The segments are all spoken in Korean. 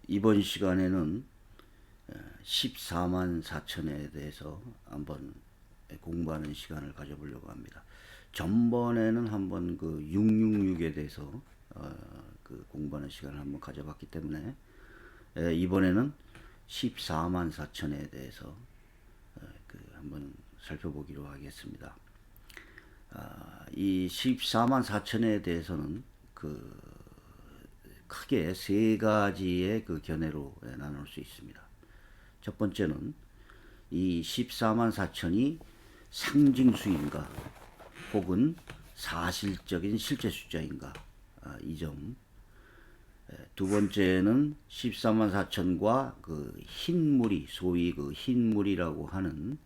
이번 시간에는 14만 4천에 대해서 한번 공부하는 시간을 가져보려고 합니다. 전번에는 한번 그 666에 대해서 그 공부하는 시간을 한번 가져봤기 때문에 이번에는 14만 4천에 대해서 그 한번 살펴보기로 하겠습니다. 이 14만 4천에 대해서는 그 크게 세 가지의 그 견해로 나눌 수 있습니다. 첫 번째는 이 14만 4천이 상징수인가 혹은 사실적인 실제 숫자인가, 이 점. 두 번째는 14만 4천과 그 흰물이, 소위 그 흰물이라고 하는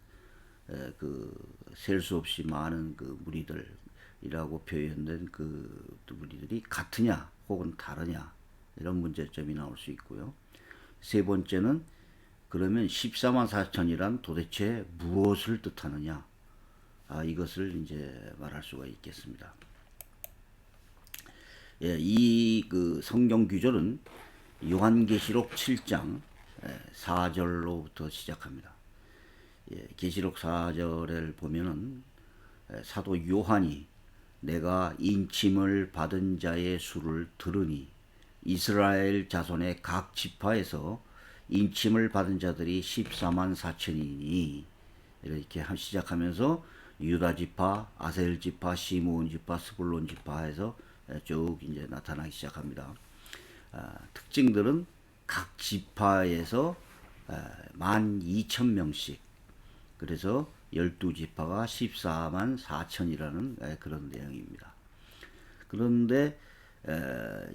그 셀 수 없이 많은 그 무리들이라고 표현된 그 무리들이 같으냐 혹은 다르냐, 이런 문제점이 나올 수 있고요. 세 번째는 그러면 14만 4천이란 도대체 무엇을 뜻하느냐, 이것을 이제 말할 수가 있겠습니다. 이 그 성경 규절은 요한계시록 7장 4절로부터 시작합니다. 계시록 4절을 보면은 사도 요한이 내가 인침을 받은 자의 수를 들으니 이스라엘 자손의 각 지파에서 인침을 받은 자들이 14만 4천이니, 이렇게 시작하면서 유다 지파, 아셀 지파, 시므온 지파, 스불론 지파에서 쭉 이제 나타나기 시작합니다. 특징들은 각 지파에서 12,000명씩, 그래서 12지파가 14만 4천이라는 그런 내용입니다. 그런데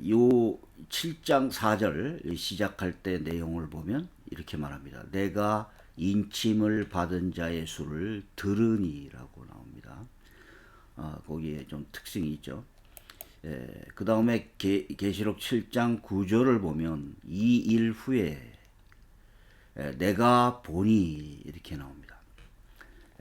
요 7장 4절 시작할 때 내용을 보면 이렇게 말합니다. 내가 인침을 받은 자의 수를 들으니라고 나옵니다. 거기에 좀 특징이 있죠. 그 다음에 계시록 7장 9절을 보면 이 일 후에 내가 보니 이렇게 나옵니다.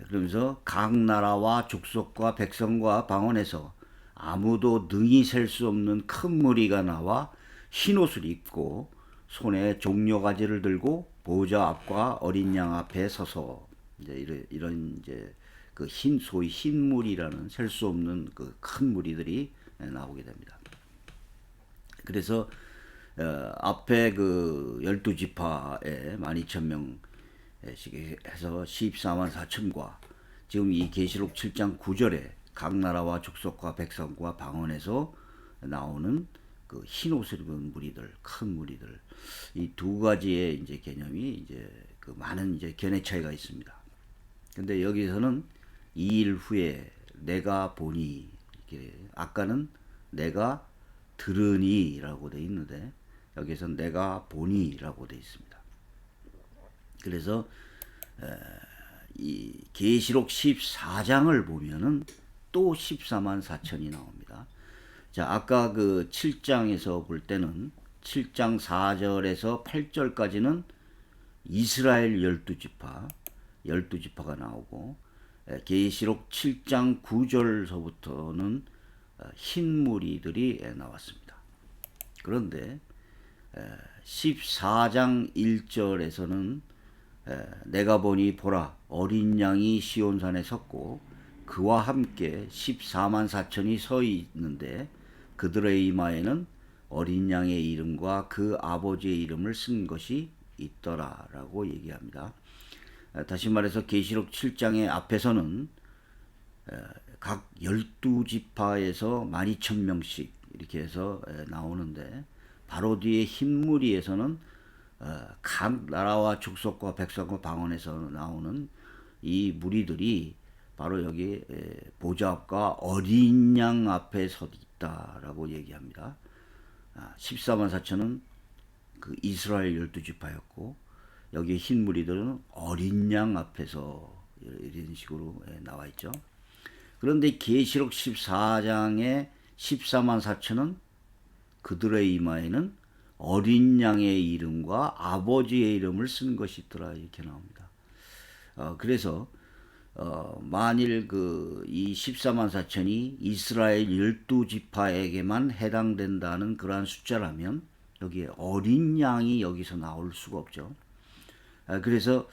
그러면서 각 나라와 족속과 백성과 방언에서 아무도 능히 셀 수 없는 큰 무리가 나와 흰옷을 입고 손에 종려가지를 들고 보좌 앞과 어린 양 앞에 서서 이제 이런 이제 그 소위 흰물이라는 셀 수 없는 그 큰 무리들이 나오게 됩니다. 그래서 앞에 그 12지파에 12,000명씩 해서 14만 4천과 지금 이 계시록 7장 9절에 각 나라와 족속과 백성과 방언에서 나오는 그 흰 옷을 입은 무리들, 큰 무리들, 이 두 가지의 이제 개념이 이제 그 많은 이제 견해 차이가 있습니다. 근데 여기서는 이 일 후에 내가 보니, 이렇게 아까는 내가 들으니라고 돼 있는데 여기서는 내가 보니라고 돼 있습니다. 그래서 이 계시록 14장을 보면은 또 14만 4천이 나옵니다. 자, 아까 그 7장에서 볼 때는 7장 4절에서 8절까지는 이스라엘 12지파가 나오고, 계시록 7장 9절서부터는 흰 무리들이 나왔습니다. 그런데 14장 1절에서는 내가 보니 보라 어린 양이 시온산에 섰고 그와 함께 14만 4천이 서 있는데 그들의 이마에는 어린 양의 이름과 그 아버지의 이름을 쓴 것이 있더라라고 얘기합니다. 다시 말해서 계시록 7장의 앞에서는 각 12지파에서 12,000명씩 이렇게 해서 나오는데, 바로 뒤에 흰무리에서는 각 나라와 족속과 백성과 방언에서 나오는 이 무리들이 바로 여기 보좌 앞과 어린 양 앞에 서 있다라고 얘기합니다. 14만 4천은 그 이스라엘 12지파였고 여기 흰 무리들은 어린 양 앞에서 이런 식으로 나와 있죠. 그런데 계시록 14장의 14만 4천은 그들의 이마에는 어린 양의 이름과 아버지의 이름을 쓴 것이 있더라, 이렇게 나옵니다. 그래서 만일 그 이 14만 4천이 이스라엘 12지파에게만 해당된다는 그러한 숫자라면 여기에 어린 양이 여기서 나올 수가 없죠. 그래서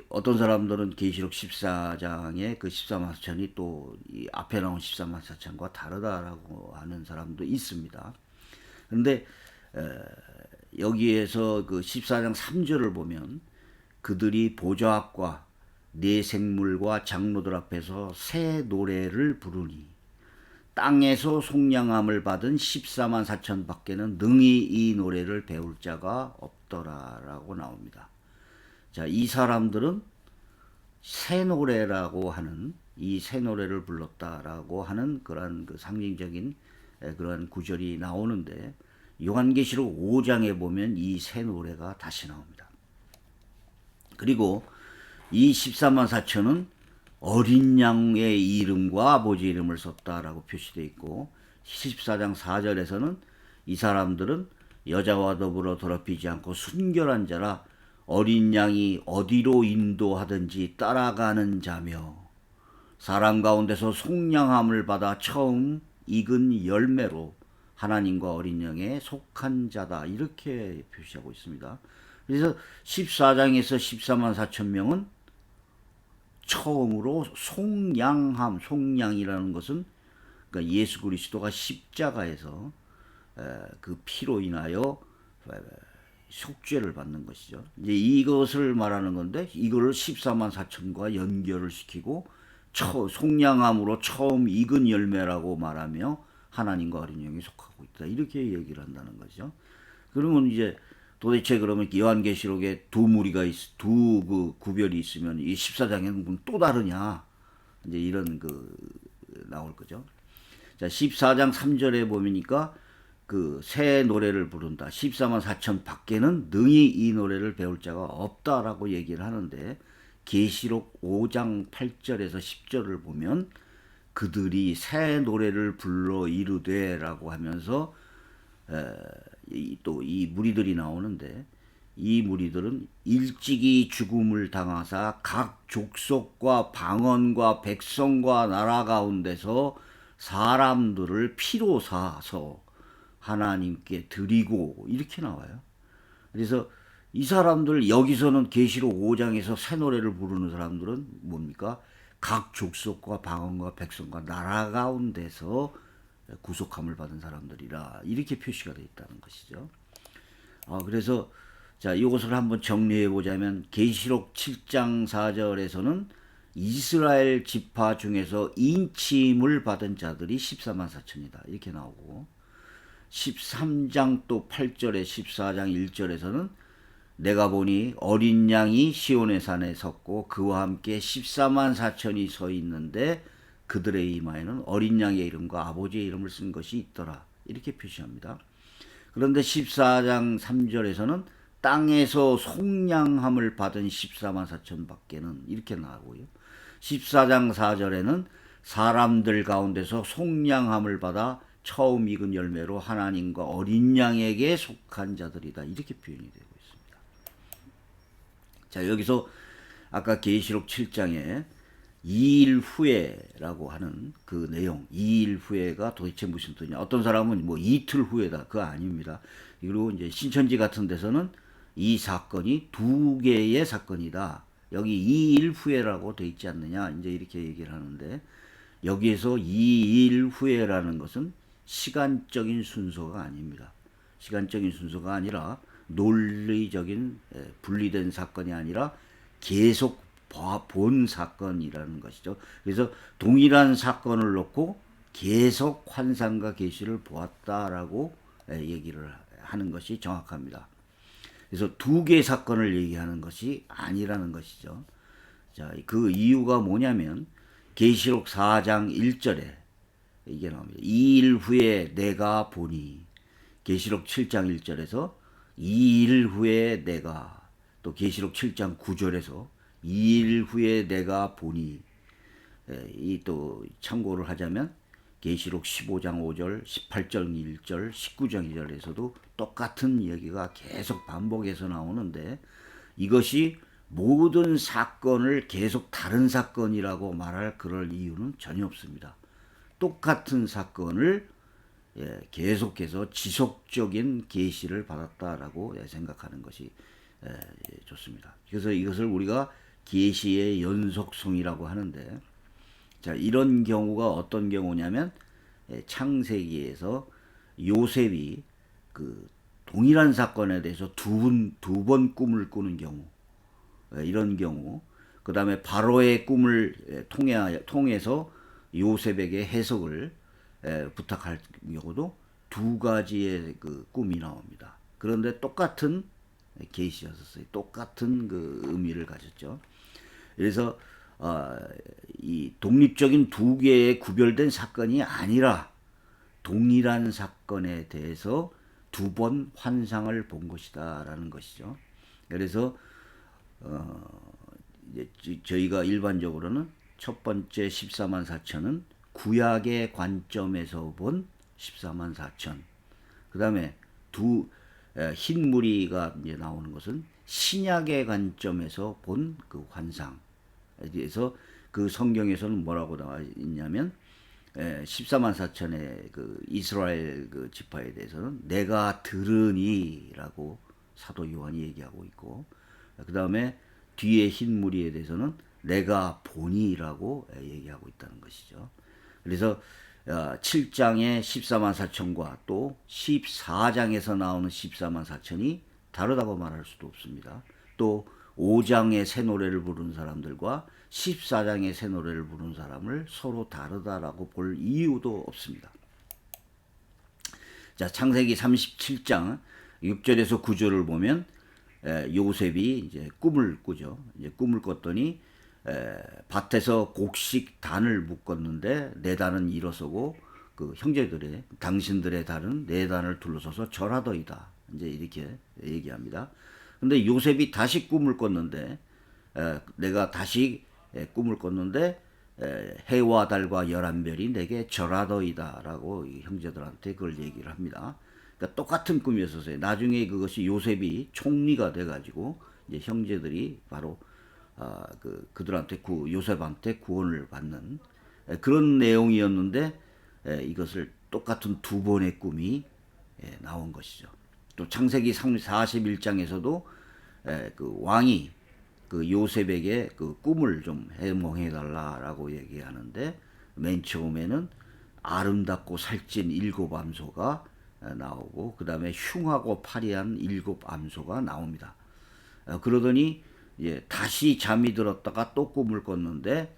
어떤 사람들은 계시록 14장의 그 14만 4천이 또 이 앞에 나온 14만 4천과 다르다라고 하는 사람도 있습니다. 그런데 여기에서 그 14장 3절을 보면 그들이 보좌 앞과 네 생물과 장로들 앞에서 새 노래를 부르니 땅에서 속량함을 받은 14만 4천 밖에는 능히 이 노래를 배울 자가 없더라라고 나옵니다. 자, 이 사람들은 새 노래라고 하는 이 새 노래를 불렀다라고 하는 그러한 그 상징적인 그러한 구절이 나오는데 요한계시록 5장에 보면 이 새 노래가 다시 나옵니다. 그리고 이 14만 4천은 어린 양의 이름과 아버지 이름을 썼다라고 표시되어 있고 14장 4절에서는 이 사람들은 여자와 더불어 더럽히지 않고 순결한 자라 어린 양이 어디로 인도하든지 따라가는 자며 사람 가운데서 속량함을 받아 처음 익은 열매로 하나님과 어린 양에 속한 자다 이렇게 표시하고 있습니다. 그래서 14장에서 14만 4천 명은 처음으로 속량이라는 것은 그러니까 예수 그리스도가 십자가에서 그 피로 인하여 속죄를 받는 것이죠. 이제 이것을 말하는 건데 이거를 14만 4천과 연결을 시키고 속량함으로 처음 익은 열매라고 말하며 하나님과 어린 양에 속하고 있다. 이렇게 얘기를 한다는 거죠. 그러면 이제 도대체 그러면 요한계시록에 두 그 구별이 있으면 이 14장에는 또 다르냐? 이제 이런 나올 거죠. 자, 14장 3절에 보니까 그 새 노래를 부른다. 14만 4천 밖에는 능히 이 노래를 배울 자가 없다라고 얘기를 하는데 계시록 5장 8절에서 10절을 보면 그들이 새 노래를 불러 이르되라고 하면서 또 이 무리들이 나오는데 이 무리들은 일찍이 죽음을 당하사 각 족속과 방언과 백성과 나라 가운데서 사람들을 피로 사서 하나님께 드리고 이렇게 나와요. 그래서 이 사람들 여기서는 계시록 5장에서 새 노래를 부르는 사람들은 뭡니까? 각 족속과 방언과 백성과 나라 가운데서 구속함을 받은 사람들이라 이렇게 표시가 되어 있다는 것이죠. 그래서 자, 이것을 한번 정리해 보자면 계시록 7장 4절에서는 이스라엘 지파 중에서 인침을 받은 자들이 14만 4천이다. 이렇게 나오고 13장 또 8절에 14장 1절에서는 내가 보니 어린 양이 시온의 산에 섰고 그와 함께 14만 4천이 서 있는데 그들의 이마에는 어린 양의 이름과 아버지의 이름을 쓴 것이 있더라. 이렇게 표시합니다. 그런데 14장 3절에서는 땅에서 속량함을 받은 14만 4천 밖에는 이렇게 나오고요. 14장 4절에는 사람들 가운데서 속량함을 받아 처음 익은 열매로 하나님과 어린 양에게 속한 자들이다. 이렇게 표현이 되고 있습니다. 자, 여기서 아까 계시록 7장에 2일 후에라고 하는 그 내용, 2일 후에가 도대체 무슨 뜻이냐. 어떤 사람은 뭐 이틀 후에다. 그거 아닙니다. 그리고 이제 신천지 같은 데서는 이 사건이 두 개의 사건이다. 여기 2일 후에라고 돼 있지 않느냐. 이제 이렇게 얘기를 하는데 여기에서 2일 후에라는 것은 시간적인 순서가 아닙니다. 시간적인 순서가 아니라 논리적인 분리된 사건이 아니라 계속 본 사건이라는 것이죠. 그래서 동일한 사건을 놓고 계속 환상과 계시를 보았다라고 얘기를 하는 것이 정확합니다. 그래서 두 개의 사건을 얘기하는 것이 아니라는 것이죠. 자, 그 이유가 뭐냐면 계시록 4장 1절에 이게 나옵니다. 2일 후에 내가 보니 계시록 7장 1절에서 2일 후에 내가 또 계시록 7장 9절에서 2일 후에 내가 보니 이 또 참고를 하자면 계시록 15장 5절, 18장 1절, 19장 2절에서도 똑같은 얘기가 계속 반복해서 나오는데 이것이 모든 사건을 계속 다른 사건이라고 말할 그럴 이유는 전혀 없습니다. 똑같은 사건을 계속해서 지속적인 계시를 받았다라고 생각하는 것이 좋습니다. 그래서 이것을 우리가 계시의 연속성이라고 하는데, 자, 이런 경우가 어떤 경우냐면 창세기에서 요셉이 그 동일한 사건에 대해서 두 번 꿈을 꾸는 경우, 이런 경우, 그 다음에 바로의 꿈을 통해서 요셉에게 해석을 부탁할 경우도 두 가지의 그 꿈이 나옵니다. 그런데 똑같은 계시였었어요. 똑같은 그 의미를 가졌죠. 그래서 이 독립적인 두 개의 구별된 사건이 아니라 동일한 사건에 대해서 두 번 환상을 본 것이다라는 것이죠. 그래서 이제 저희가 일반적으로는 첫 번째 14만 4천은 구약의 관점에서 본 14만 4천. 그 다음에 흰 무리가 이제 나오는 것은 신약의 관점에서 본 그 환상. 그래서 그 성경에서는 뭐라고 나와 있냐면 14만 4천의 그 이스라엘 그 지파에 대해서는 내가 들으니라고 사도 요한이 얘기하고 있고, 그 다음에 뒤에 흰 무리에 대해서는 내가 보니라고 얘기하고 있다는 것이죠. 그래서 7장의 14만 4천과 또 14장에서 나오는 14만 4천이 다르다고 말할 수도 없습니다. 또 5장의 새 노래를 부르는 사람들과 14장의 새 노래를 부르는 사람을 서로 다르다라고 볼 이유도 없습니다. 자, 창세기 37장 6절에서 9절을 보면 요셉이 이제 꿈을 꾸죠. 이제 꿈을 꿨더니 밭에서 곡식 단을 묶었는데 네 단은 일어서고 그 형제들의 당신들의 단은 네 단을 둘러서서 절하더이다. 이제 이렇게 얘기합니다. 근데 요셉이 다시 꿈을 꿨는데 내가 다시 꿈을 꿨는데 해와 달과 11별이 내게 절하더이다라고 형제들한테 그걸 얘기를 합니다. 그러니까 똑같은 꿈이었어요. 나중에 그것이 요셉이 총리가 돼가지고 이제 형제들이 바로 그들한테 요셉한테 구원을 받는 그런 내용이었는데 이것을 똑같은 두 번의 꿈이 나온 것이죠. 또 창세기 41장에서도 그 왕이 그 요셉에게 그 꿈을 좀 해몽해 달라라고 얘기하는데 맨 처음에는 아름답고 살찐 7암소가 나오고 그 다음에 흉하고 파리한 7암소가 나옵니다. 그러더니 다시 잠이 들었다가 또 꿈을 꿨는데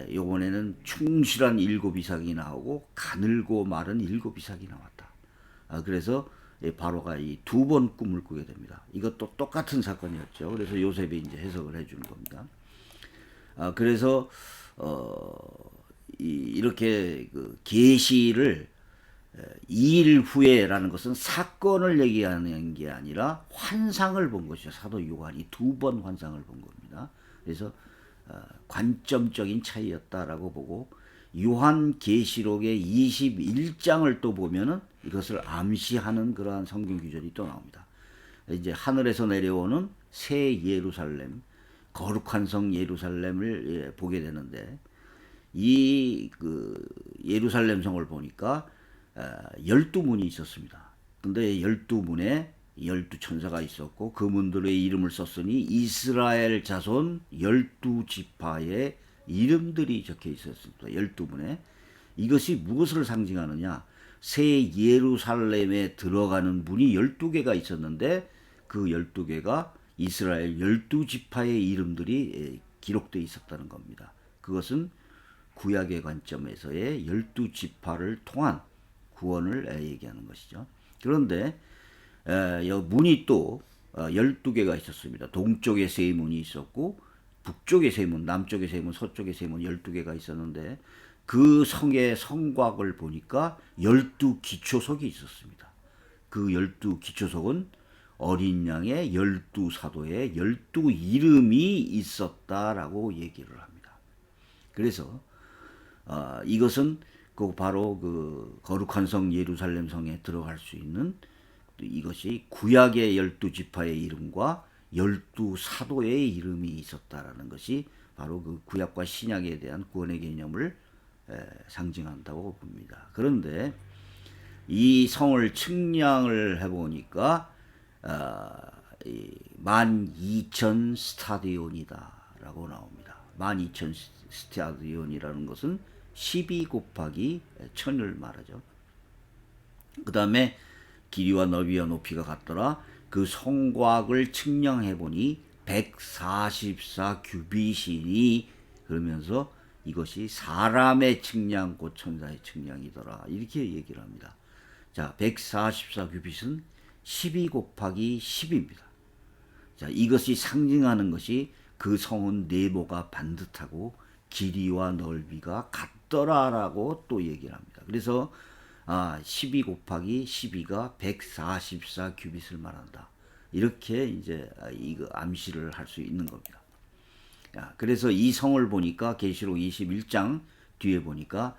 이번에는 충실한 7이삭이 나오고 가늘고 마른 7이삭이 나왔다. 그래서 바로가 이 두 번 꿈을 꾸게 됩니다. 이것도 똑같은 사건이었죠. 그래서 요셉이 이제 해석을 해주는 겁니다. 그래서 이렇게 그 계시를 2일 후에라는 것은 사건을 얘기하는 게 아니라 환상을 본 것이죠. 사도 요한이 두 번 환상을 본 겁니다. 그래서 관점적인 차이였다라고 보고 요한계시록의 21장을 또 보면은 이것을 암시하는 그러한 성경 구절이 또 나옵니다. 이제 하늘에서 내려오는 새 예루살렘, 거룩한 성 예루살렘을 보게 되는데 이 그 예루살렘 성을 보니까 12문이 있었습니다. 근데 12문에 12천사가 있었고 그 문들의 이름을 썼으니 이스라엘 자손 12지파의 이름들이 적혀 있었습니다. 12문에. 이것이 무엇을 상징하느냐? 새 예루살렘에 들어가는 문이 12개가 있었는데 그 12개가 이스라엘 12지파의 이름들이 기록되어 있었다는 겁니다. 그것은 구약의 관점에서의 12지파를 통한 구원을 얘기하는 것이죠. 그런데 문이 또 12개가 있었습니다. 동쪽에 세 문이 있었고 북쪽에 세 문, 남쪽에 세 문, 서쪽에 세 문 12개가 있었는데 그 성의 성곽을 보니까 12기초석이 있었습니다. 그 12기초석은 어린 양의 12사도의 12이름이 있었다라고 얘기를 합니다. 그래서 이것은 바로 그 거룩한 성 예루살렘 성에 들어갈 수 있는 이것이 구약의 12지파의 이름과 12사도의 이름이 있었다라는 것이 바로 그 구약과 신약에 대한 구원의 개념을 상징한다고 봅니다. 그런데 이 성을 측량을 해보니까 12,000 스타디온이다라고 나옵니다. 12,000 스타디온이라는 것은 12 곱하기 1000을 말하죠. 그 다음에 길이와 너비와 높이가 같더라. 그 성곽을 측량해보니 144 규빗이니, 그러면서 이것이 사람의 측량 곧 천사의 측량이더라, 이렇게 얘기를 합니다. 자, 144 규빗은 12 곱하기 10입니다. 자, 이것이 상징하는 것이 그 성은 네모가 반듯하고 길이와 넓이가 같더라라고 또 얘기를 합니다. 그래서 12 곱하기 12가 144 규빗을 말한다, 이렇게 이제 이거 암시를 할 수 있는 겁니다. 그래서 이 성을 보니까 계시록 21장 뒤에 보니까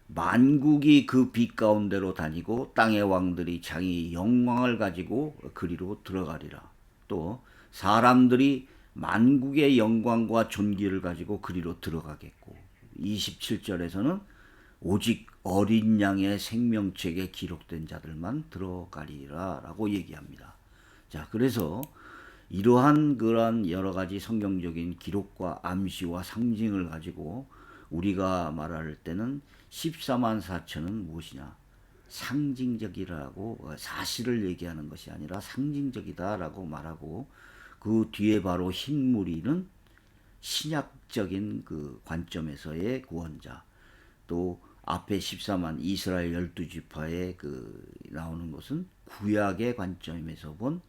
만국이 그 빛 가운데로 다니고 땅의 왕들이 자기 영광을 가지고 그리로 들어가리라. 또 사람들이 만국의 영광과 존귀를 가지고 그리로 들어가겠고, 27절에서는 오직 어린 양의 생명책에 기록된 자들만 들어가리라 라고 얘기합니다. 자, 그래서 이러한 그러한 여러 가지 성경적인 기록과 암시와 상징을 가지고 우리가 말할 때는 14만 4천은 무엇이냐? 상징적이라고, 사실을 얘기하는 것이 아니라 상징적이다라고 말하고, 그 뒤에 바로 흰무리는 신약적인 그 관점에서의 구원자, 또 앞에 14만 이스라엘 12지파에 그 나오는 것은 구약의 관점에서 본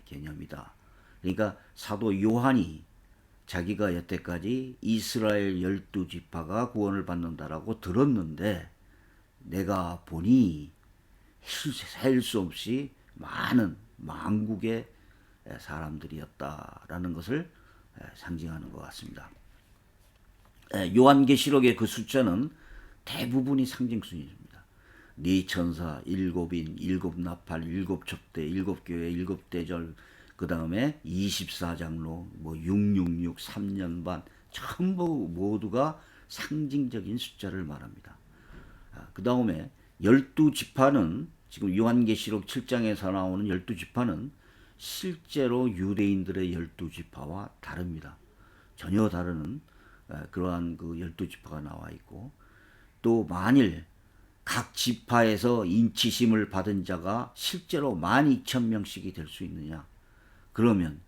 개념이다. 그러니까 사도 요한이 자기가 여태까지 이스라엘 12지파가 구원을 받는다라고 들었는데, 내가 보니 셀 수 없이 많은 만국의 사람들이었다라는 것을 상징하는 것 같습니다. 요한계시록의 그 숫자는 대부분이 상징순입니다. 네 천사, 일곱인, 일곱 나팔, 일곱 촛대, 일곱 교회, 일곱 대절, 그 다음에 24장로, 666, 3년 반, 전부 모두가 상징적인 숫자를 말합니다. 그 다음에 12지파는, 지금 요한계시록 7장에서 나오는 12지파는 실제로 유대인들의 12지파와 다릅니다. 전혀 다른 그러한 그 12지파가 나와 있고, 또 만일 각 지파에서 인치심을 받은 자가 실제로 12,000명씩이 될 수 있느냐? 그러면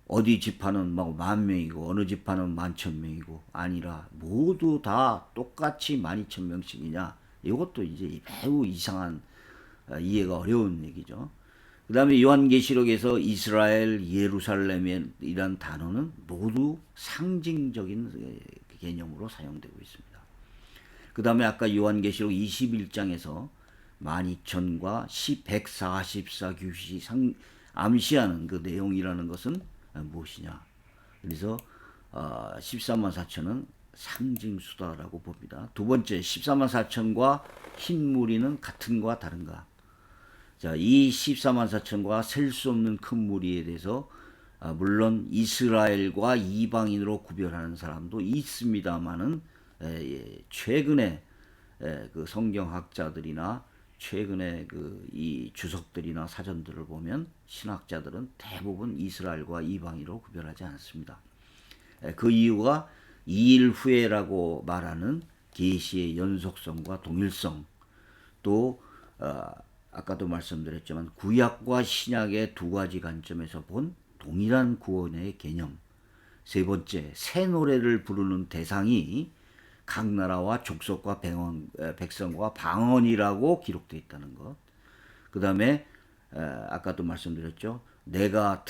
어디 지파는 막 10,000명이고 어느 지파는 11,000명이고 아니라 모두 다 똑같이 12,000명씩이냐? 이것도 이제 매우 이상한, 이해가 어려운 얘기죠. 그 다음에 요한계시록에서 이스라엘, 예루살렘이란 단어는 모두 상징적인 개념으로 사용되고 있습니다. 그 다음에 아까 요한계시록 21장에서 12,000과 144 규빗이 암시하는 그 내용이라는 것은 무엇이냐? 그래서 14만 4천은 상징수다라고 봅니다. 두 번째, 14만 4천과 흰무리는 같은가 다른가? 자, 이 14만 4천과 셀 수 없는 큰 무리에 대해서 물론 이스라엘과 이방인으로 구별하는 사람도 있습니다만은 최근에 그 성경학자들이나 최근에 그 이 주석들이나 사전들을 보면 신학자들은 대부분 이스라엘과 이방인으로 구별하지 않습니다. 그 이유가 2일 후에라고 말하는 계시의 연속성과 동일성, 또 아까도 말씀드렸지만 구약과 신약의 두 가지 관점에서 본 동일한 구원의 개념, 세 번째, 새 노래를 부르는 대상이 각 나라와 족속과 백성과 방언이라고 기록되어 있다는 것. 그 다음에 아까도 말씀드렸죠. 내가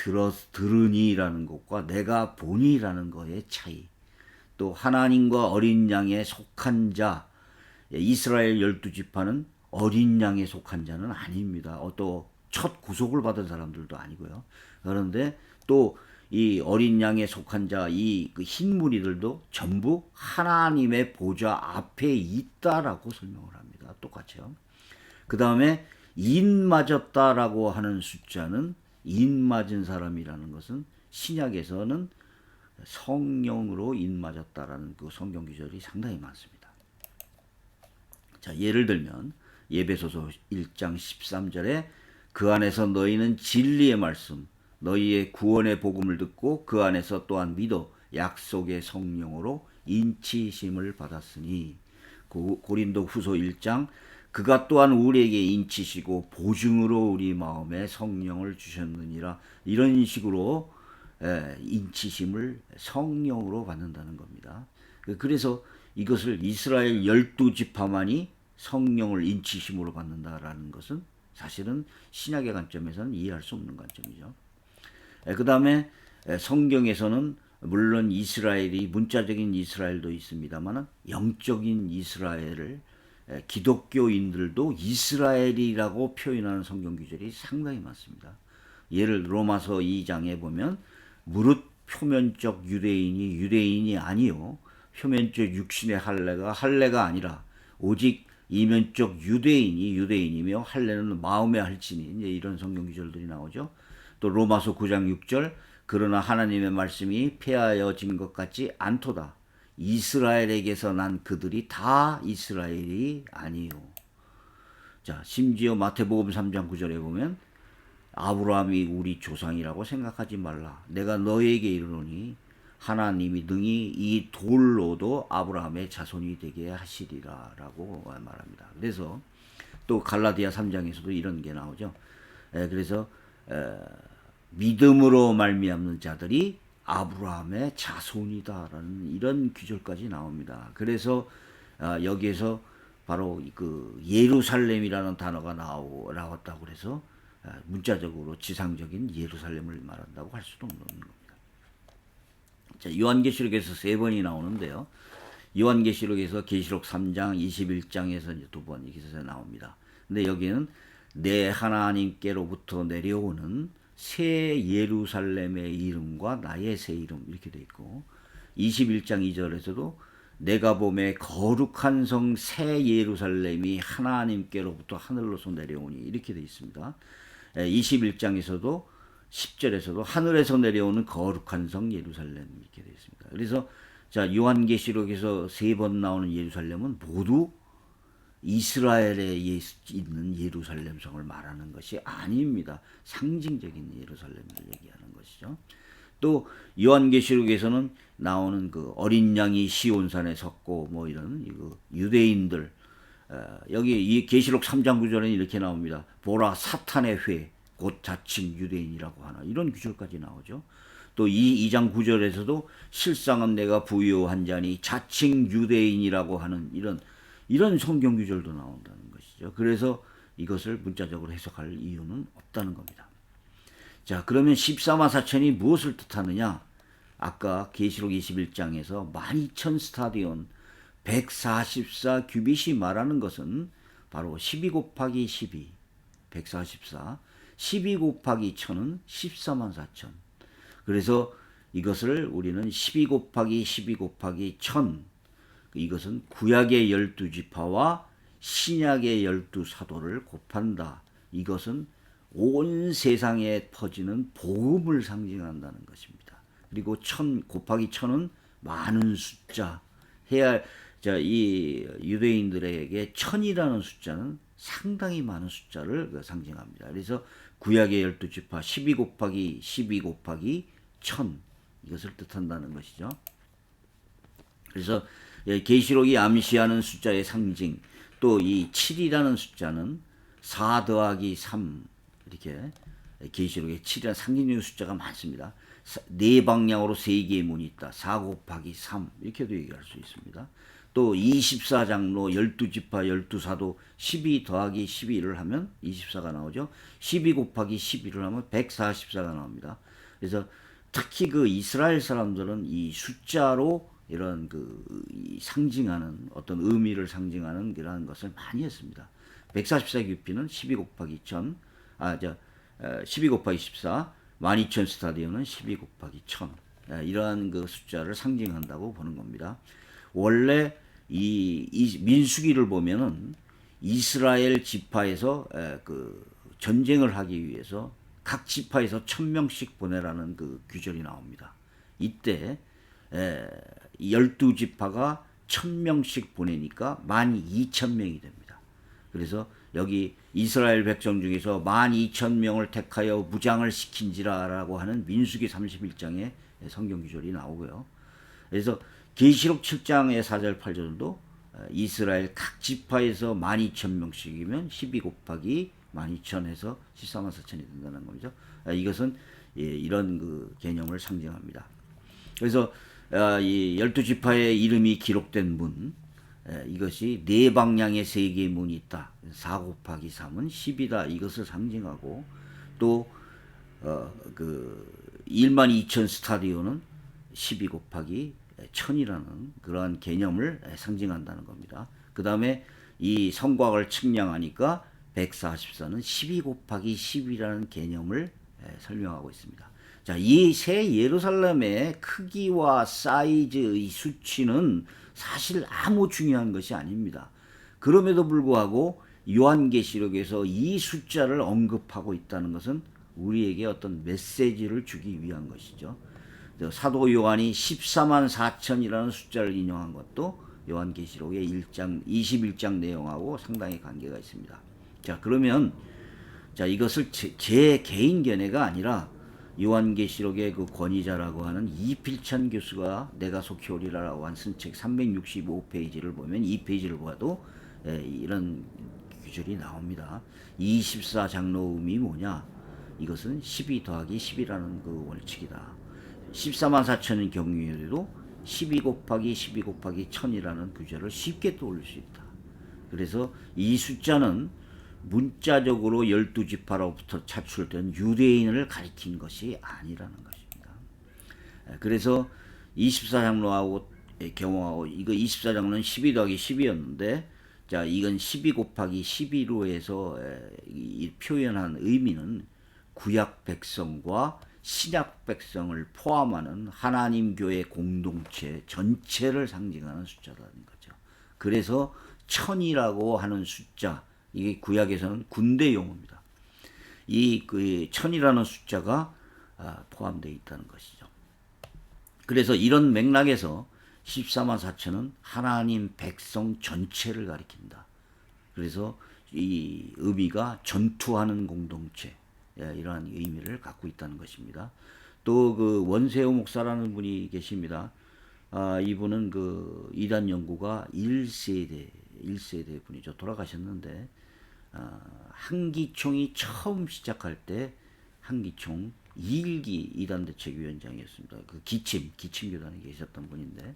들으니라는 것과 내가 보니라는 것의 차이. 또 하나님과 어린 양에 속한 자, 이스라엘 12지파는 어린 양에 속한 자는 아닙니다. 또 첫 구속을 받은 사람들도 아니고요. 그런데 또 이 어린 양에 속한 자, 이 흰 무리들도 전부 하나님의 보좌 앞에 있다라고 설명을 합니다. 똑같이요. 그 다음에 인 맞았다라고 하는 숫자는, 인 맞은 사람이라는 것은 신약에서는 성령으로 인 맞았다라는 그 성경 구절이 상당히 많습니다. 자, 예를 들면 예배소서 1장 13절에 그 안에서 너희는 진리의 말씀 너희의 구원의 복음을 듣고 그 안에서 또한 믿어 약속의 성령으로 인치심을 받았으니 고린도 후서 1장 그가 또한 우리에게 인치시고 보증으로 우리 마음에 성령을 주셨느니라. 이런 식으로 인치심을 성령으로 받는다는 겁니다. 그래서 이것을 이스라엘 12지파만이 성령을 인치심으로 받는다라는 것은 사실은 신약의 관점에서는 이해할 수 없는 관점이죠. 그 다음에 성경에서는 물론 이스라엘이 문자적인 이스라엘도 있습니다만 영적인 이스라엘을 기독교인들도 이스라엘이라고 표현하는 성경 구절이 상당히 많습니다. 예를 로마서 2장에 보면 무릇 표면적 유대인이 아니요 표면적 육신의 할례가 아니라 오직 이면적 유대인이며 할례는 마음의 할지니 이제 이런 성경 구절들이 나오죠. 또 로마서 9장 6절 그러나 하나님의 말씀이 폐하여진 것 같지 않도다. 이스라엘에게서 난 그들이 다 이스라엘이 아니요. 자, 심지어 마태복음 3장 9절에 보면 아브라함이 우리 조상이라고 생각하지 말라. 내가 너에게 이르노니 하나님이 능히 이 돌로도 아브라함의 자손이 되게 하시리라 라고 말합니다. 그래서 또 갈라디아 3장에서도 이런 게 나오죠. 그래서 믿음으로 말미암는 자들이 아브라함의 자손이다라는 이런 규절까지 나옵니다. 그래서 여기에서 바로 그 예루살렘이라는 단어가 나왔다고 그래서 문자적으로 지상적인 예루살렘을 말한다고 할 수도 없는 겁니다. 자, 요한계시록에서 3번이 나오는데요. 요한계시록에서 계시록 3장 21장에서 이제 2번 이렇게 나옵니다. 근데 여기는 내 하나님께로부터 내려오는 새 예루살렘의 이름과 나의 새 이름 이렇게 돼 있고 21장 2절에서도 내가 봄에 거룩한 성 새 예루살렘이 하나님께로부터 하늘로서 내려오니 이렇게 돼 있습니다. 21장에서도 10절에서도 하늘에서 내려오는 거룩한 성 예루살렘 이렇게 되어 있습니다. 그래서 자 요한계시록에서 3번 나오는 예루살렘은 모두 이스라엘에 있는 예루살렘 성을 말하는 것이 아닙니다. 상징적인 예루살렘을 얘기하는 것이죠. 또 요한계시록에서는 나오는 그 어린 양이 시온산에 섰고 뭐 이런 유대인들 여기 이 계시록 3장 9절에는 이렇게 나옵니다. 보라 사탄의 회 곧 자칭 유대인이라고 하나 이런 구절까지 나오죠. 또 이 2장 9절에서도 실상은 내가 부유한 자니 자칭 유대인이라고 하는 이런 성경 구절도 나온다는 것이죠. 그래서 이것을 문자적으로 해석할 이유는 없다는 겁니다. 자, 그러면 14만 4천이 무엇을 뜻하느냐? 아까 계시록 21장에서 12,000 스타디온 144 규빗이 말하는 것은 바로 12 곱하기 12 144 12 곱하기 1000은 14만 4천. 그래서 이것을 우리는 12 곱하기 12 곱하기 1000 이것은 구약의 12지파와 신약의 12사도를 곱한다. 이것은 온 세상에 퍼지는 복음을 상징한다는 것입니다. 그리고 1000 곱하기 1000은 많은 숫자. 이 유대인들에게 1000이라는 숫자는 상당히 많은 숫자를 상징합니다. 그래서 구약의 12지파 12 곱하기 12 곱하기 1000 이것을 뜻한다는 것이죠. 그래서 계시록이 암시하는 숫자의 상징 또 이 7이라는 숫자는 4 더하기 3 이렇게 계시록에 7이라는 상징적인 숫자가 많습니다. 네 방향으로 세 개의 문이 있다. 4 곱하기 3 이렇게도 얘기할 수 있습니다. 또 24장로 12지파 12사도 12 더하기 12를 하면 24가 나오죠. 12 곱하기 12를 하면 144가 나옵니다. 그래서 특히 그 이스라엘 사람들은 이 숫자로 이런 상징하는 어떤 의미를 상징하는 이런 것을 많이 했습니다. 144 규피는 12 곱하기 1000, 12 곱하기 14, 12,000 스타디온은 12 곱하기 1000. 이러한 그 숫자를 상징한다고 보는 겁니다. 원래 이 민수기를 보면은 이스라엘 지파에서 그 전쟁을 하기 위해서 각 지파에서 1000명씩 보내라는 그 규절이 나옵니다. 이때 12지파가 1000명씩 보내니까 12,000명이 됩니다. 그래서 여기 이스라엘 백성 중에서 12,000명을 택하여 무장을 시킨지라라고 하는 민수기 31장에 성경 구절이 나오고요. 그래서 계시록 7장의 4절 8절도 이스라엘 각 지파에서 12,000명씩이면 12 곱하기 12,000 해서 14만 4천이 된다는 거죠. 이것은 이런 그 개념을 상징합니다. 그래서 이 12지파의 이름이 기록된 문, 이것이 네 방향의 세 개의 문이 있다. 4 곱하기 3은 10이다. 이것을 상징하고 또 그 12,000 스타디오는 12 곱하기 1000이라는 그러한 개념을 상징한다는 겁니다. 그 다음에 이 성곽을 측량하니까 144는 12 곱하기 10이라는 개념을 설명하고 있습니다. 자, 이 새 예루살렘의 크기와 사이즈의 수치는 사실 아무 중요한 것이 아닙니다. 그럼에도 불구하고 요한계시록에서 이 숫자를 언급하고 있다는 것은 우리에게 어떤 메시지를 주기 위한 것이죠. 사도 요한이 14만 4천이라는 숫자를 인용한 것도 요한계시록의 1장 21장 내용하고 상당히 관계가 있습니다. 자, 그러면 자, 이것을 제 개인 견해가 아니라 요한계시록의 그 권위자라고 하는 이필찬 교수가 내가 속히 오리라라고 한 쓴 책 365페이지를 보면 이 페이지를 보아도 이런 규절이 나옵니다. 24장로음이 뭐냐? 이것은 12 더하기 10이라는 그 원칙이다. 14만 4천인 경우에도 12 곱하기 12 곱하기 1000이라는 규절을 쉽게 떠올릴 수 있다. 그래서 이 숫자는 문자적으로 12지파로부터 차출된 유대인을 가리킨 것이 아니라는 것입니다. 그래서 24장로하고 경험하고 이거 24장로는 12 더하기 10이었는데 자, 이건 12 곱하기 11로 해서 이 표현한 의미는 구약 백성과 신약 백성을 포함하는 하나님 교회 공동체 전체를 상징하는 숫자라는 거죠. 그래서 1000이라고 하는 숫자, 이게 구약에서는 군대 용어입니다. 이 그 1000이라는 숫자가 포함되어 있다는 것이죠. 그래서 이런 맥락에서 14만 4천은 하나님 백성 전체를 가리킨다. 그래서 이 의미가 전투하는 공동체, 이러한 의미를 갖고 있다는 것입니다. 또 그 원세호 목사라는 분이 계십니다. 이분은 그 이단 연구가 1세대 분이죠. 돌아가셨는데 한기총이 처음 시작할 때 한기총 2일기 이단대책위원장이었습니다. 그 기침교단에 계셨던 분인데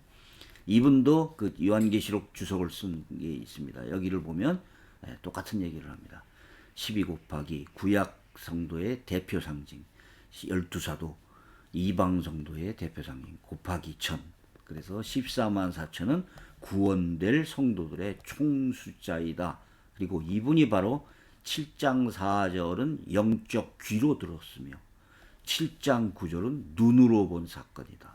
이분도 그 요한계시록 주석을 쓴 게 있습니다. 여기를 보면 똑같은 얘기를 합니다. 12 곱하기 구약 성도의 대표 상징, 12사도 이방 성도의 대표 상징 곱하기 1000. 그래서 14만 4천은 구원될 성도들의 총 숫자이다. 그리고 이분이 바로 7장 4절은 영적 귀로 들었으며 7장 9절은 눈으로 본 사건이다.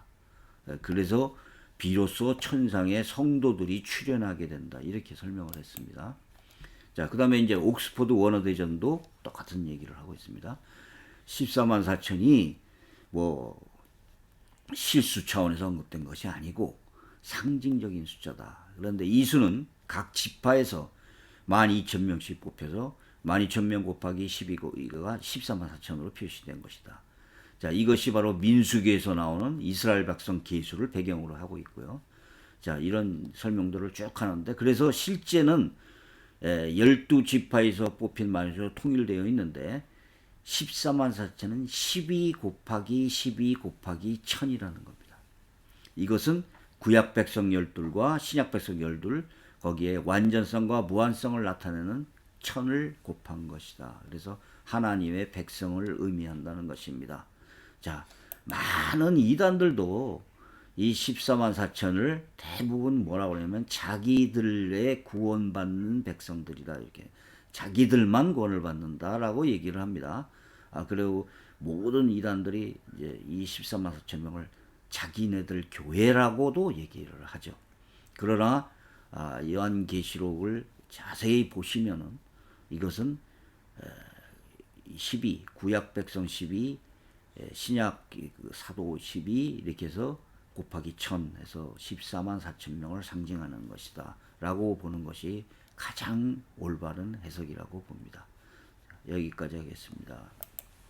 그래서 비로소 천상의 성도들이 출현하게 된다. 이렇게 설명을 했습니다. 자, 그 다음에 이제 옥스퍼드 원어대전도 똑같은 얘기를 하고 있습니다. 14만 4천이 뭐 실수 차원에서 언급된 것이 아니고 상징적인 숫자다. 그런데 이 수는 각 지파에서 12,000명씩 뽑혀서 12,000명 곱하기 12가 14만 4천으로 표시된 것이다. 자, 이것이 바로 민수기에서 나오는 이스라엘 백성 계수를 배경으로 하고 있고요. 자, 이런 설명들을 쭉 하는데 그래서 실제는 12지파에서 뽑힌 만수로 통일되어 있는데 14만 4천은 12 곱하기 12 곱하기 1000이라는 겁니다. 이것은 구약 백성 12과 신약 백성 12 거기에 완전성과 무한성을 나타내는 1000을 곱한 것이다. 그래서 하나님의 백성을 의미한다는 것입니다. 자, 많은 이단들도 이 14만 4천을 대부분 뭐라고 하냐면 자기들의 구원받는 백성들이다. 이렇게 자기들만 구원을 받는다라고 얘기를 합니다. 그리고 모든 이단들이 이제 이 14만 4천 명을 자기네들 교회라고도 얘기를 하죠. 그러나 요한계시록을 자세히 보시면은 이것은 12 구약 백성 12 신약 사도 12 이렇게 해서 곱하기 1000 해서 14만 4천 명을 상징하는 것이다 라고 보는 것이 가장 올바른 해석이라고 봅니다. 여기까지 하겠습니다.